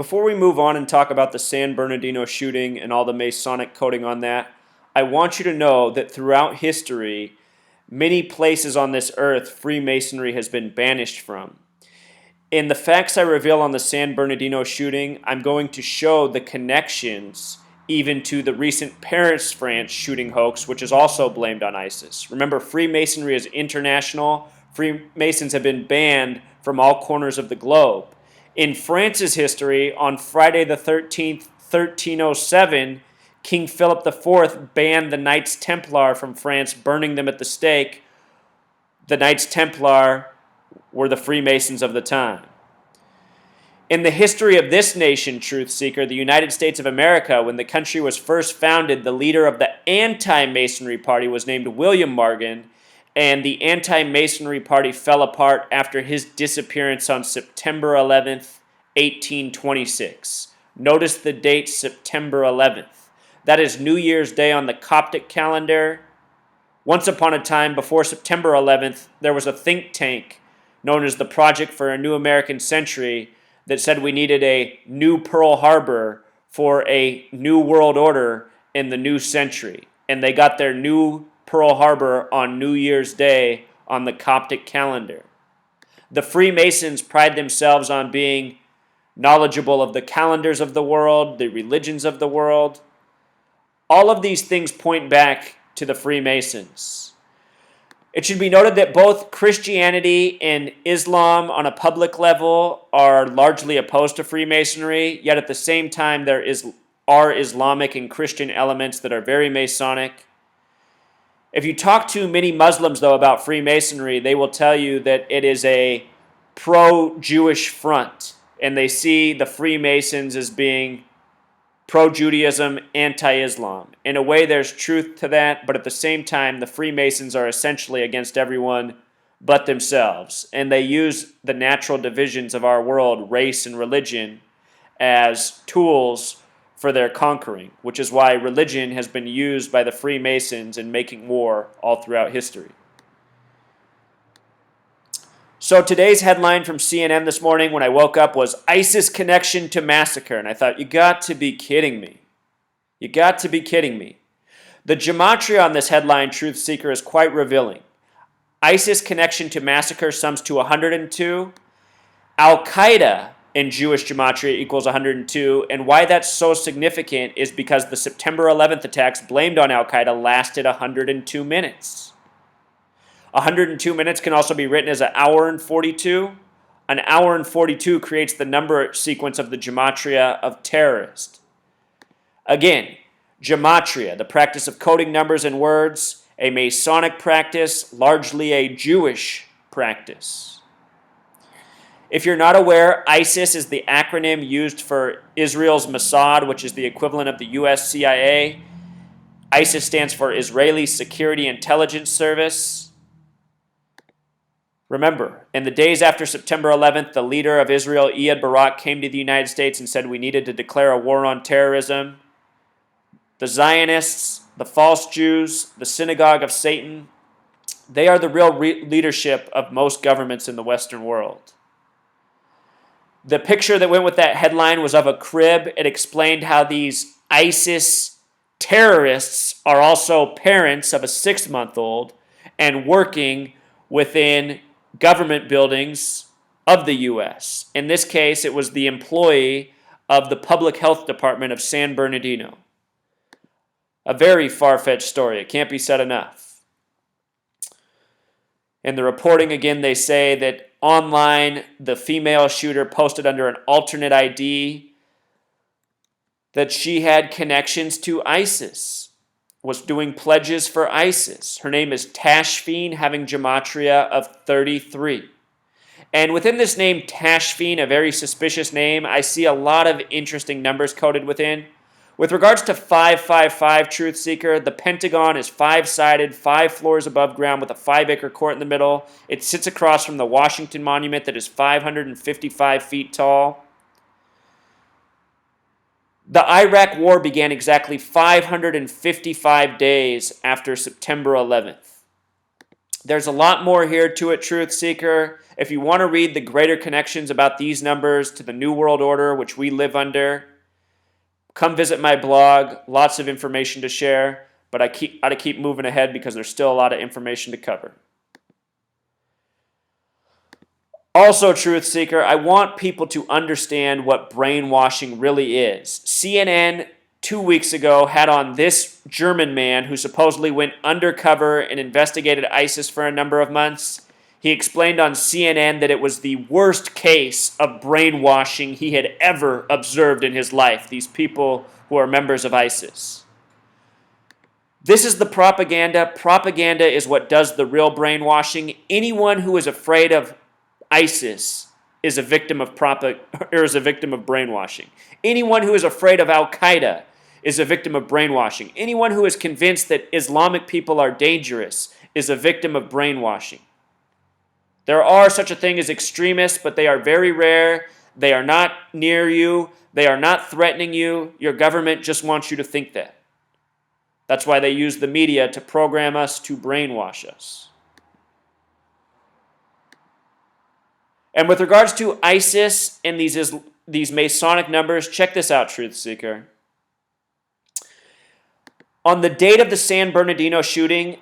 Before we move on and talk about the San Bernardino shooting and all the Masonic coding on that, I want you to know that throughout history, many places on this earth Freemasonry has been banished from. In the facts I reveal on the San Bernardino shooting, I'm going to show the connections even to the recent Paris, France shooting hoax, which is also blamed on ISIS. Remember, Freemasonry is international. Freemasons have been banned from all corners of the globe. In France's history, on Friday the 13th, 1307, King Philip IV banned the Knights Templar from France, burning them at the stake. The Knights Templar were the Freemasons of the time. In the history of this nation, truth seeker, the United States of America, when the country was first founded, the leader of the anti-Masonry party was named William Morgan, and the anti-Masonry party fell apart after his disappearance on September 11th, 1826. Notice the date, September 11th. That is New Year's Day on the Coptic calendar. Once upon a time, before September 11th, there was a think tank known as the Project for a New American Century that said we needed a new Pearl Harbor for a new world order in the new century. And they got their new Pearl Harbor on New Year's Day on the Coptic calendar. The Freemasons pride themselves on being knowledgeable of the calendars of the world, the religions of the world. All of these things point back to the Freemasons. It should be noted that both Christianity and Islam on a public level are largely opposed to Freemasonry, yet at the same time there are Islamic and Christian elements that are very Masonic. If you talk to many Muslims, though, about Freemasonry, they will tell you that it is a pro-Jewish front, and they see the Freemasons as being pro-Judaism, anti-Islam. In a way, there's truth to that, but at the same time, the Freemasons are essentially against everyone but themselves, and they use the natural divisions of our world, race and religion, as tools for their conquering, which is why religion has been used by the Freemasons in making war all throughout history. So today's headline from CNN this morning when I woke up was ISIS connection to massacre. And I thought, you got to be kidding me. You got to be kidding me. The gematria on this headline, Truth Seeker, is quite revealing. ISIS connection to massacre sums to 102. Al-Qaeda in Jewish gematria equals 102. And why that's so significant is because the September 11th attacks blamed on Al-Qaeda lasted 102 minutes. 102 minutes can also be written as an hour and 42. An hour and 42 creates the number sequence of the gematria of terrorist. Again, gematria, the practice of coding numbers and words, a Masonic practice, largely a Jewish practice. If you're not aware, ISIS is the acronym used for Israel's Mossad, which is the equivalent of the US CIA. ISIS stands for Israeli Security Intelligence Service. Remember, in the days after September 11th, the leader of Israel, Ehud Barak, came to the United States and said we needed to declare a war on terrorism. The Zionists, the false Jews, the synagogue of Satan, they are the real leadership of most governments in the Western world. The picture that went with that headline was of a crib. It explained how these ISIS terrorists are also parents of a 6-month-old and working within government buildings of the U.S. In this case, it was the employee of the Public Health Department of San Bernardino. A very far-fetched story. It can't be said enough. In the reporting, again, they say that online, the female shooter posted under an alternate ID that she had connections to ISIS, was doing pledges for ISIS. Her name is Tashfeen, having gematria of 33. And within this name, Tashfeen, a very suspicious name, I see a lot of interesting numbers coded within. With regards to 555, Truth Seeker, the Pentagon is 5-sided, 5 floors above ground with a 5-acre court in the middle. It sits across from the Washington Monument that is 555 feet tall. The Iraq War began exactly 555 days after September 11th. There's a lot more here to it, Truth Seeker. If you want to read the greater connections about these numbers to the New World Order, which we live under, come visit my blog. Lots of information to share, but I got to keep moving ahead because there's still a lot of information to cover. Also, Truth Seeker, I want people to understand what brainwashing really is. CNN 2 weeks ago had on this German man who supposedly went undercover and investigated ISIS for a number of months. He explained on CNN that it was the worst case of brainwashing he had ever observed in his life, these people who are members of ISIS. This is the propaganda. Propaganda is what does the real brainwashing. Anyone who is afraid of ISIS is a victim of brainwashing. Anyone who is afraid of Al-Qaeda is a victim of brainwashing. Anyone who is convinced that Islamic people are dangerous is a victim of brainwashing. There are such a thing as extremists, but they are very rare. They are not near you. They are not threatening you. Your government just wants you to think that. That's why they use the media to program us, to brainwash us. And with regards to ISIS and these Masonic numbers, check this out, Truth Seeker. On the date of the San Bernardino shooting,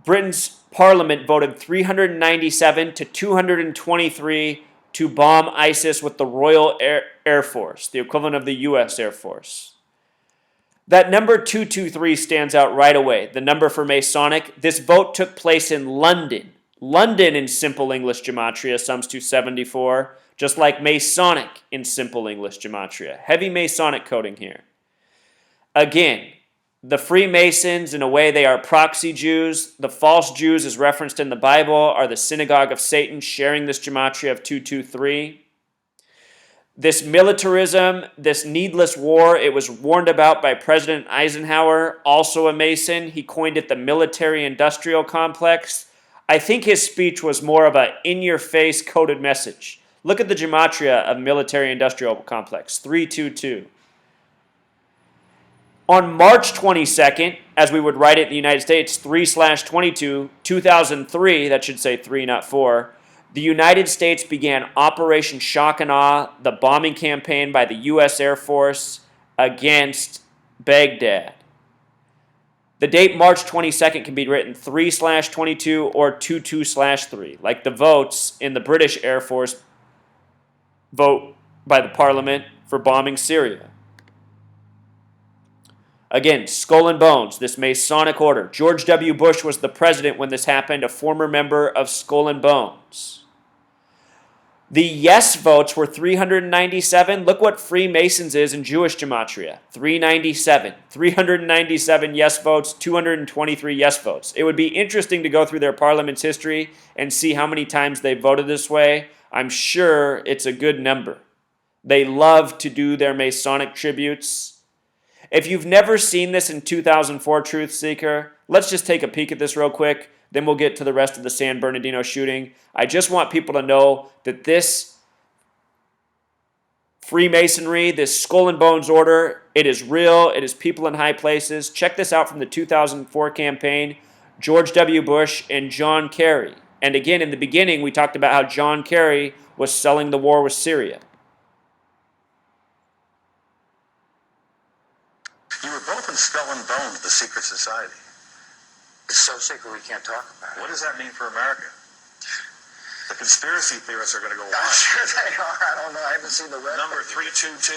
Britain's parliament voted 397 to 223 to bomb ISIS with the Royal Air Force, the equivalent of the U.S. Air Force. That number 223 stands out right away, the number for Masonic. This vote took place in London. London in Simple English Gematria sums to 74, just like Masonic in Simple English Gematria. Heavy Masonic coding here. Again, the Freemasons, in a way, they are proxy Jews. The false Jews, as referenced in the Bible, are the synagogue of Satan, sharing this Gematria of 223. This militarism, this needless war, it was warned about by President Eisenhower, also a Mason. He coined it the military-industrial complex. I think his speech was more of an in-your-face coded message. Look at the gematria of military-industrial complex, 322. On March 22nd, as we would write it in the United States, 3/22, 2003, that should say 3, not 4, the United States began Operation Shock and Awe, the bombing campaign by the U.S. Air Force against Baghdad. The date March 22nd can be written 3/22 or 22/3, like the votes in the British Air Force vote by the Parliament for bombing Syria. Again, Skull and Bones, this Masonic order. George W. Bush was the president when this happened, a former member of Skull and Bones. The yes votes were 397. Look what Freemasons is in Jewish Gematria. 397. 397 yes votes, 223 yes votes. It would be interesting to go through their parliament's history and see how many times they voted this way. I'm sure it's a good number. They love to do their Masonic tributes. If you've never seen this in 2004, Truth Seeker, let's just take a peek at this real quick. Then we'll get to the rest of the San Bernardino shooting. I just want people to know that this Freemasonry, this Skull and Bones order, it is real. It is people in high places. Check this out from the 2004 campaign. George W. Bush and John Kerry. And again, in the beginning, we talked about how John Kerry was selling the war with Syria. You were both in Skull and Bones, the secret society. It's so secret we can't talk about it. What does that mean for America? The conspiracy theorists are going to go I'm wild. sure they are. I don't know. I haven't seen the web. Number 322?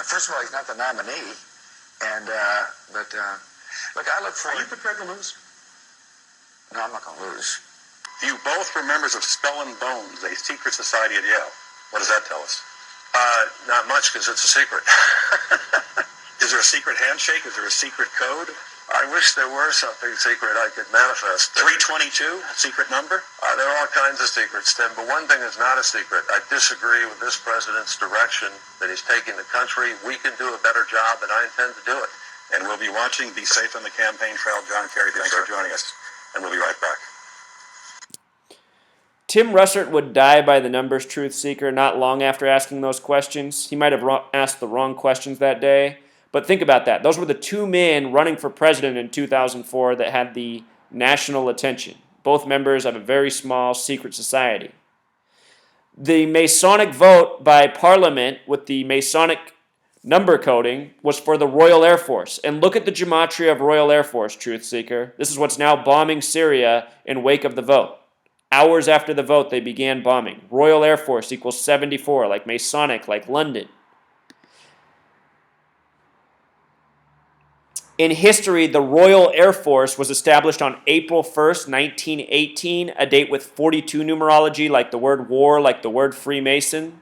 First of all, he's not the nominee. And, look, I look for... Are you prepared to lose? No, I'm not going to lose. You both were members of Skull and Bones, a secret society at Yale. What does that tell us? Not much, because it's a secret. Is there a secret handshake? Is there a secret code? I wish there were something secret I could manifest. 322, secret number? There are all kinds of secrets, Tim, but one thing is not a secret. I disagree with this president's direction that he's taking the country. We can do a better job, and I intend to do it. And we'll be watching. Be safe on the campaign trail. John Kerry, thanks for joining us. And we'll be right back. Tim Russert would die by the numbers, Truth Seeker, not long after asking those questions. He might have asked the wrong questions that day. But think about that. Those were the two men running for president in 2004 that had the national attention, both members of a very small secret society. The Masonic vote by Parliament with the Masonic number coding was for the Royal Air Force. And look at the gematria of Royal Air Force, Truth Seeker. This is what's now bombing Syria in wake of the vote. Hours after the vote, they began bombing. Royal Air Force equals 74, like Masonic, like London. In history, the Royal Air Force was established on April 1st, 1918, a date with 42 numerology, like the word war, like the word Freemason.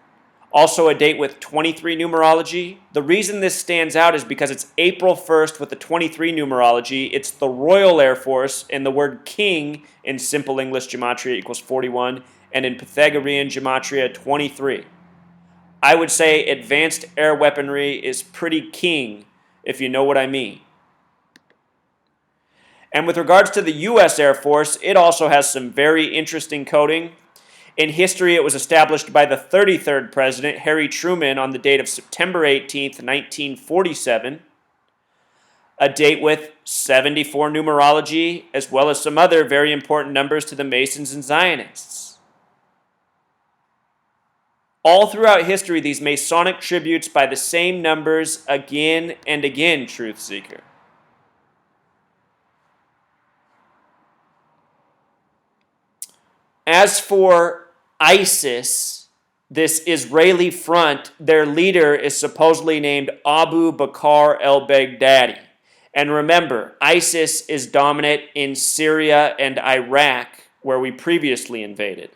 Also a date with 23 numerology. The reason this stands out is because it's April 1st with the 23 numerology. It's the Royal Air Force, and the word king in simple English gematria equals 41, and in Pythagorean gematria, 23. I would say advanced air weaponry is pretty king, if you know what I mean. And with regards to the U.S. Air Force, it also has some very interesting coding. In history, it was established by the 33rd President, Harry Truman, on the date of September 18th, 1947, a date with 74 numerology, as well as some other very important numbers to the Masons and Zionists. All throughout history, these Masonic tributes by the same numbers again and again, Truth Seeker. As for ISIS, this Israeli front, their leader is supposedly named Abu Bakr al-Baghdadi. And remember, ISIS is dominant in Syria and Iraq, where we previously invaded.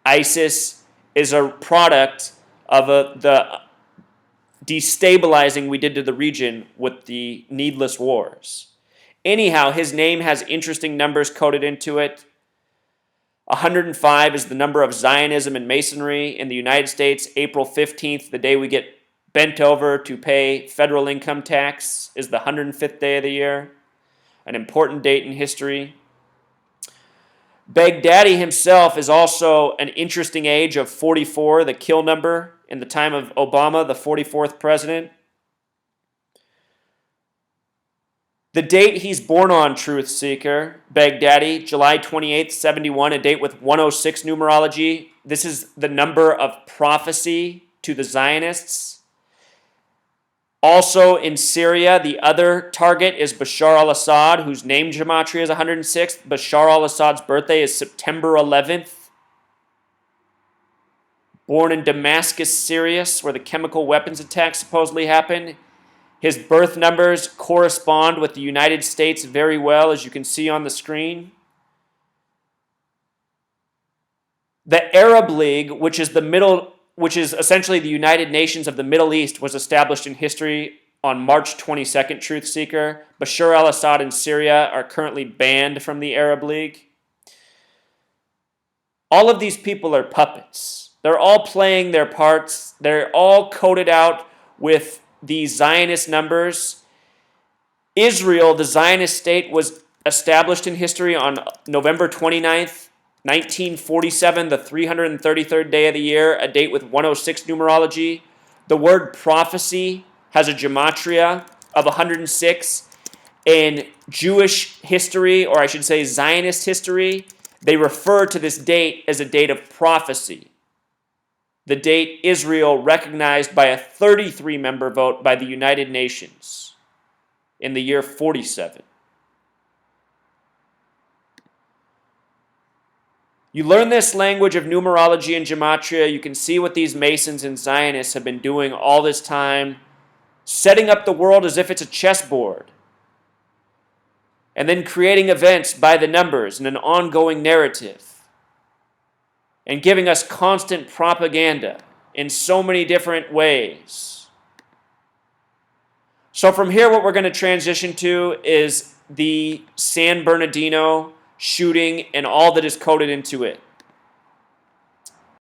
ISIS is a product of the destabilizing we did to the region with the needless wars. Anyhow, his name has interesting numbers coded into it. 105 is the number of Zionism and Masonry in the United States. April 15th, the day we get bent over to pay federal income tax, is the 105th day of the year. An important date in history. Baghdadi himself is also an interesting age of 44, the kill number in the time of Obama, the 44th president. The date he's born on, Truth Seeker, Baghdadi, July 28th, 71, a date with 106 numerology. This is the number of prophecy to the Zionists. Also in Syria, the other target is Bashar al-Assad, whose name gematria is 106. Bashar al-Assad's birthday is September 11th. Born in Damascus, Syria, where the chemical weapons attack supposedly happened. His birth numbers correspond with the United States very well, as you can see on the screen. The Arab League, which is essentially the United Nations of the Middle East, was established in history on March 22nd, Truth Seeker. Bashar al-Assad and Syria are currently banned from the Arab League. All of these people are puppets. They're all playing their parts. They're all coded out with the Zionist numbers. Israel, the Zionist state, was established in history on November 29th, 1947, the 333rd day of the year, a date with 106 numerology. The word prophecy has a gematria of 106. In Jewish history, or I should say Zionist history, they refer to this date as a date of prophecy. The date Israel recognized by a 33-member vote by the United Nations in the year 47. You learn this language of numerology and gematria, you can see what these Masons and Zionists have been doing all this time, setting up the world as if it's a chessboard, and then creating events by the numbers in an ongoing narrative, and giving us constant propaganda in so many different ways. So from here, what we're going to transition to is the San Bernardino shooting and all that is coded into it.